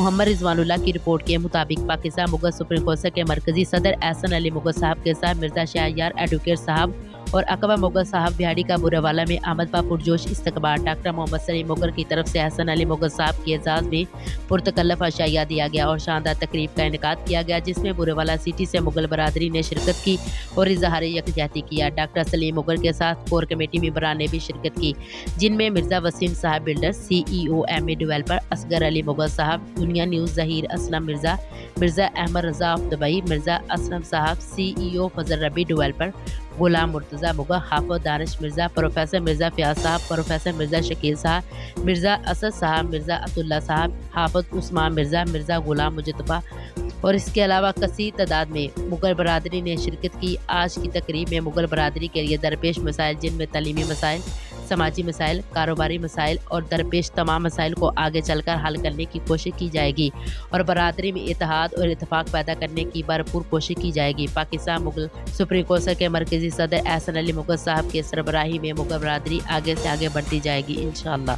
محمد رضوان اللہ کی رپورٹ کے مطابق پاکستان مغل سپریم کونسل کے مرکزی صدر احسن علی مغل صاحب کے ساتھ مرزا شہریار ایڈوکیٹ صاحب اور اقبا مغل صاحب بہاڑی کا بورے والا میں آمد پر پرجوش استقبال۔ ڈاکٹر محمد سلیم مغل کی طرف سے احسن علی مغل صاحب کے اعزاز میں پرتکلف عشائیہ دیا گیا اور شاندار تقریب کا انعقاد کیا گیا، جس میں بورے والا سٹی سے مغل برادری نے شرکت کی اور اظہار یکجہتی کیا۔ ڈاکٹر سلیم مغل کے ساتھ کور کمیٹی ممبران نے بھی شرکت کی، جن میں Mirza Waseem Sahab builder, CEO M A developer Asghar Ali Mughal Sahab, Dunya News Zaheer Aslam Mirza, Mirza Ahmed Raza of Dubai, Mirza Aslam Sahab CEO Fazal Rabbi developer, Ghulam Murtaza Mughal, Hafiz Danish Mirza, professor Mirza Fayyaz Sahab, professor Mirza Shakeel صاحب، مرزا اسد صاحب، مرزا عطیہ صاحب، حافظ عثمان مرزا، مرزا غلام مجتبیٰ اور اس کے علاوہ کثیر تعداد میں مغل برادری نے شرکت کی۔ آج کی تقریب میں مغل برادری کے لیے درپیش مسائل، جن میں تعلیمی مسائل، سماجی مسائل، کاروباری مسائل اور درپیش تمام مسائل کو آگے چل کر حل کرنے کی کوشش کی جائے گی اور برادری میں اتحاد اور اتفاق پیدا کرنے کی بھرپور کوشش کی جائے گی۔ پاکستان مغل سپریم کونسل کے مرکزی صدر احسن علی مغل صاحب کے سربراہی میں مغل برادری آگے سے آگے بڑھتی جائے گی انشاءاللہ۔